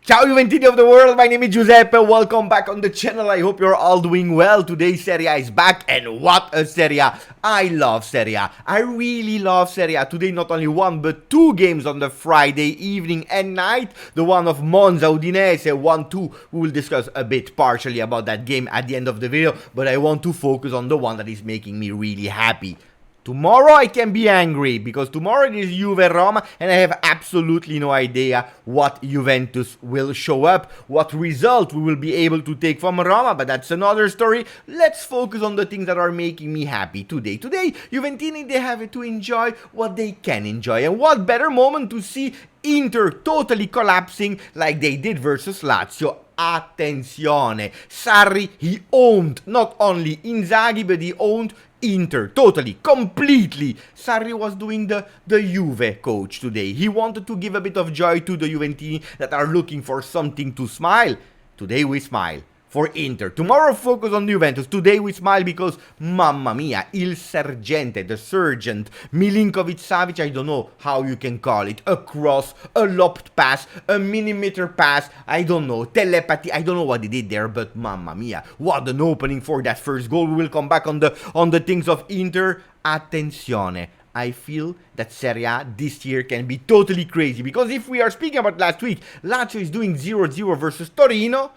Ciao Juventini of the world, my name is Giuseppe, welcome back on the channel. I hope you're all doing well. Today Serie A is back, and what a Serie A. I love Serie A. I really love Serie A. Today not only one but two games on the Friday evening and night. The one of Monza Udinese 1-2. We will discuss a bit partially about that game at the end of the video, but I want to focus on the one that is making me really happy. Tomorrow I can be angry because tomorrow it is Juve Roma and I have absolutely no idea what Juventus will show up, what result we will be able to take from Roma, but that's another story. Let's focus on the things that are making me happy today. Today, Juventini, they have to enjoy what they can enjoy, and what better moment to see Inter totally collapsing like they did versus Lazio. Attenzione, Sarri, he owned not only Inzaghi but he owned Inter, totally, completely. Sarri was doing the Juve coach today. He wanted to give a bit of joy to the Juventini that are looking for something to smile. Today we smile for Inter. Tomorrow focus on Juventus. Today we smile because, mamma mia, il sergente, the sergeant, Milinkovic Savic, I don't know how you can call it, a cross, a lobbed pass, a millimeter pass, I don't know, telepathy, I don't know what he did there, but mamma mia, what an opening for that first goal. We will come back on the things of Inter. Attenzione. I feel that Serie A this year can be totally crazy, because if we are speaking about last week, Lazio is doing 0-0 versus Torino.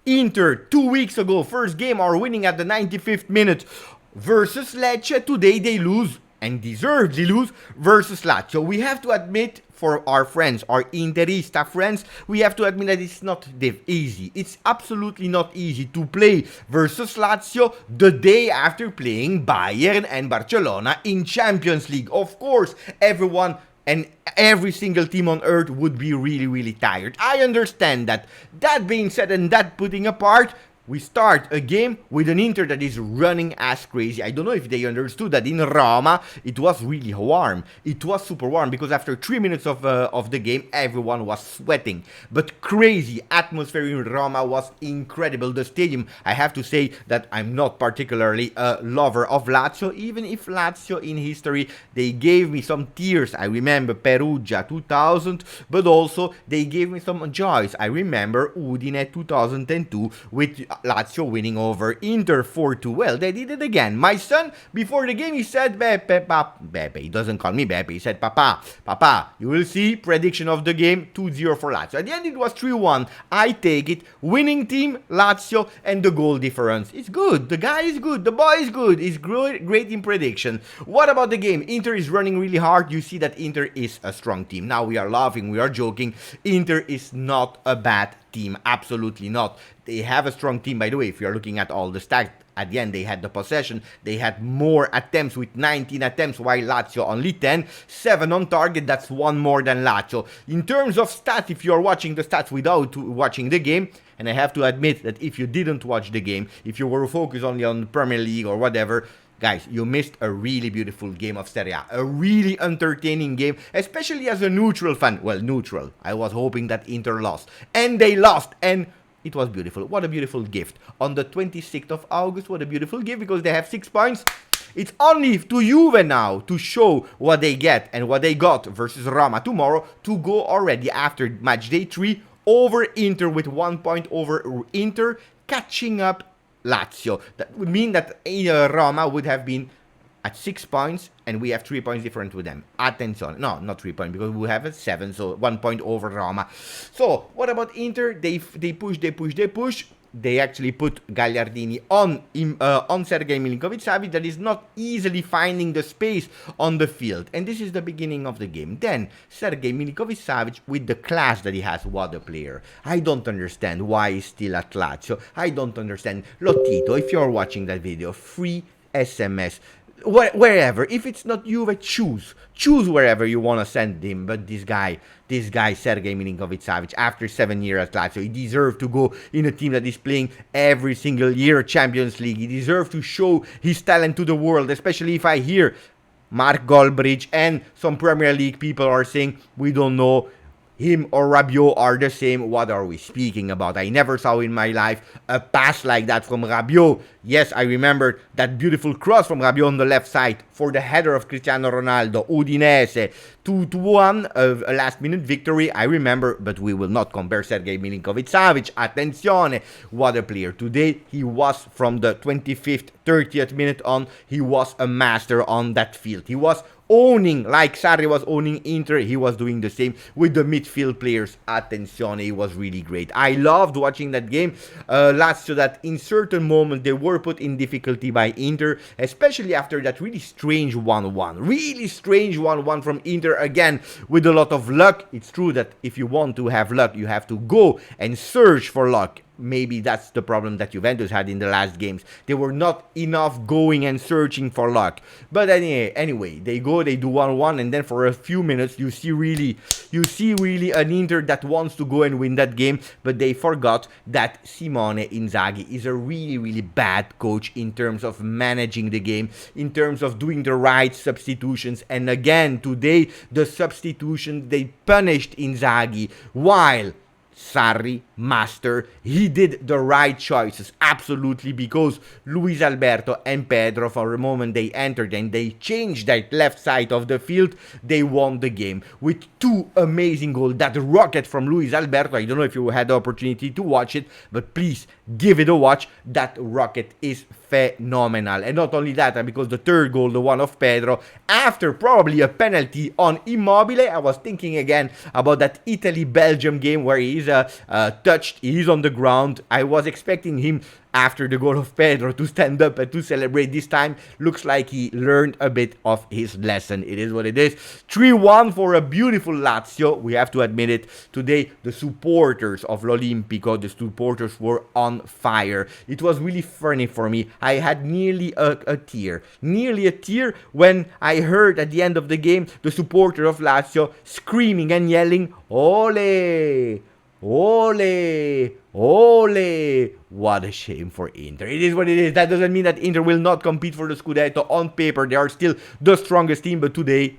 Inter, 2 weeks ago, first game, are winning at the 95th minute versus Lecce. Today they lose, and deservedly lose, versus Lazio. We have to admit, for our friends, our Interista friends, we have to admit that it's not easy. It's absolutely not easy to play versus Lazio the day after playing Bayern and Barcelona in Champions League. Of course, everyone and every single team on earth would be really tired. I understand that. That being said, and that putting apart, we start a game with an Inter that is running as crazy. I don't know if they understood that in Roma, it was really warm. It was super warm because after 3 minutes of the game, everyone was sweating. But crazy atmosphere in Roma was incredible. The stadium, I have to say that I'm not particularly a lover of Lazio, even if Lazio in history, they gave me some tears. I remember Perugia 2000, but also they gave me some joys. I remember Udine 2002 with Lazio winning over Inter 4-2. Well, they did it again. My son, before the game, he said, Beppe, he doesn't call me Beppe, he said, Papa, you will see, prediction of the game, 2-0 for Lazio. At the end, it was 3-1. I take it. Winning team, Lazio, and the goal difference. It's good. The guy is good. The boy is good. He's great in prediction. What about the game? Inter is running really hard. You see that Inter is a strong team. Now we are laughing, we are joking. Inter is not a bad team. Absolutely not. They have a strong team, by the way. If you are looking at all the stats, at the end they had the possession. They had more attempts with 19 attempts, while Lazio only 10. 7 on target, that's one more than Lazio. In terms of stats, if you are watching the stats without watching the game, and I have to admit that if you didn't watch the game, if you were focused only on the Premier League or whatever, guys, you missed a really beautiful game of Serie A. A really entertaining game, especially as a neutral fan. Well, neutral. I was hoping that Inter lost. And they lost. And it was beautiful. What a beautiful gift. On the 26th of August, what a beautiful gift, because they have 6 points. It's only to Juve now to show what they get and what they got versus Roma tomorrow to go already after match day 3 over Inter with 1 point over Inter, catching up Lazio. That would mean that Roma would have been at 6 points, and we have 3 points different with them. Attenzione. No, not 3 points, because we have 7, so 1 point over Roma. So, what about Inter? They push. They actually put Gallardini on Sergei Milinkovic Savic, that is not easily finding the space on the field. And this is the beginning of the game. Then, Sergei Milinkovic Savic, with the class that he has, what a player. I don't understand why he's still at Lazio. I don't understand. Lottito, if you're watching that video, free SMS. Wherever, if it's not Juve, choose wherever you want to send him. But this guy Sergei Milinkovic Savic, after 7 years at Lazio, he deserves to go in a team that is playing every single year Champions League. He deserves to show his talent to the world, especially if I hear Mark Goldbridge and some Premier League people are saying, we don't know him or Rabiot are the same, what are we speaking about? I never saw in my life a pass like that from Rabiot. Yes, I remember that beautiful cross from Rabiot on the left side for the header of Cristiano Ronaldo. Udinese 2-1, a last-minute victory, I remember, but we will not compare Sergei Milinkovic Savic. Attenzione, what a player. Today, he was from the 25th, 30th minute on, he was a master on that field. He was owning, like Sarri was owning Inter, he was doing the same with the midfield players. Attenzione, it was really great. I loved watching that game. Lazio, that in certain moments they were put in difficulty by Inter, especially after that really strange 1-1. Really strange 1-1 from Inter, again, with a lot of luck. It's true that if you want to have luck, you have to go and search for luck. Maybe that's the problem that Juventus had in the last games. They were not enough going and searching for luck. But anyway, they go, they do 1-1, and then for a few minutes you see really an Inter that wants to go and win that game, but they forgot that Simone Inzaghi is a really bad coach in terms of managing the game, in terms of doing the right substitutions. And again, today the substitution, they punished Inzaghi, while Sarri, master, he did the right choices, absolutely, because Luis Alberto and Pedro, for a moment they entered and they changed that left side of the field, they won the game with two amazing goals. That rocket from Luis Alberto, I don't know if you had the opportunity to watch it, but please give it a watch. That rocket is phenomenal. And not only that, because the third goal, the one of Pedro, after probably a penalty on Immobile, I was thinking again about that Italy-Belgium game where he is touched, he is on the ground. I was expecting him, after the goal of Pedro, to stand up and to celebrate. This time, looks like he learned a bit of his lesson. It is what it is. 3-1 for a beautiful Lazio. We have to admit it. Today, the supporters of l'Olimpico, the supporters were on fire. It was really funny for me. I had nearly a tear. Nearly a tear when I heard at the end of the game, the supporter of Lazio screaming and yelling, "Ole! Ole! Ole!" What a shame for Inter. It is what it is. That doesn't mean that Inter will not compete for the Scudetto. On paper, they are still the strongest team, but today,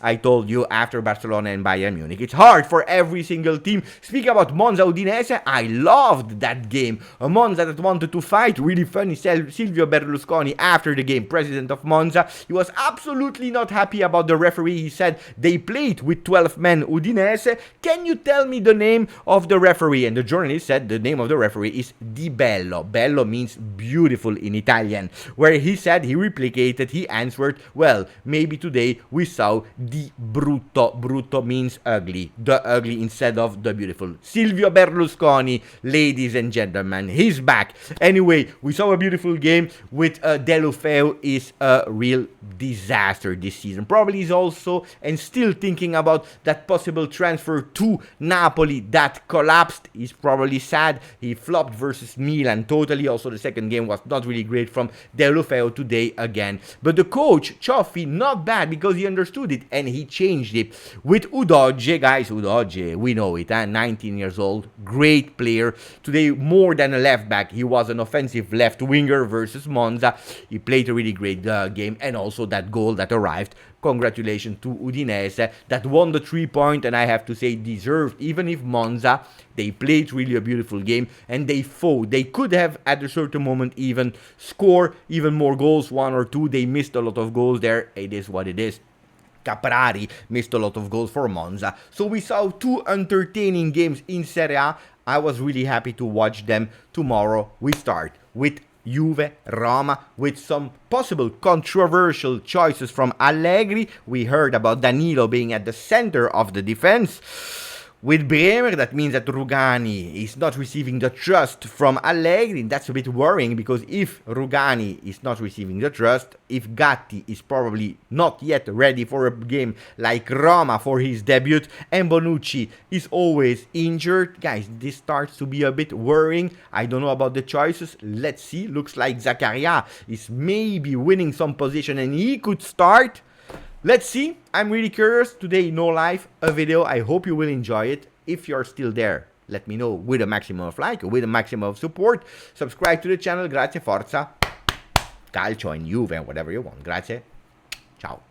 I told you, after Barcelona and Bayern Munich, it's hard for every single team. Speaking about Monza Udinese, I loved that game. A Monza that wanted to fight. Really funny. Silvio Berlusconi, after the game, president of Monza, he was absolutely not happy about the referee. He said they played with 12 men Udinese. Can you tell me the name of the referee? And the journalist said the name of the referee is Di Bello. Bello means beautiful in Italian. Where he said, he replicated, he answered, well, maybe today we saw Di brutto. Brutto means ugly. The ugly instead of the beautiful. Silvio Berlusconi, ladies and gentlemen, he's back. Anyway, we saw a beautiful game with Deulofeu is a real disaster this season. Probably is also and still thinking about that possible transfer to Napoli that collapsed. He's probably sad. He flopped versus Milan totally. Also, the second game was not really great from Deulofeu today again. But the coach, Cioffi, not bad because he understood it and he changed it with Udogie. Guys, Udogie, we know it, 19 years old, great player. Today, more than a left back, he was an offensive left winger versus Monza. He played a really great game, and also that goal that arrived. Congratulations to Udinese that won the 3-point, and I have to say deserved. Even if Monza, they played really a beautiful game and they fought. They could have at a certain moment even score even more goals, 1 or 2. They missed a lot of goals there. It is what it is. Caprari missed a lot of goals for Monza. So we saw two entertaining games in Serie A. I was really happy to watch them. Tomorrow we start with Juve, Roma, with some possible controversial choices from Allegri. We heard about Danilo being at the center of the defense. With Bremer, that means that Rugani is not receiving the trust from Allegri. That's a bit worrying because if Rugani is not receiving the trust, if Gatti is probably not yet ready for a game like Roma for his debut, and Bonucci is always injured, guys, this starts to be a bit worrying. I don't know about the choices. Let's see. Looks like Zakaria is maybe winning some position and he could start. Let's see. I'm really curious. Today, no live, a video. I hope you will enjoy it. If you're still there, let me know with a maximum of like, with a maximum of support. Subscribe to the channel. Grazie, forza. Calcio and Juve and whatever you want. Grazie. Ciao.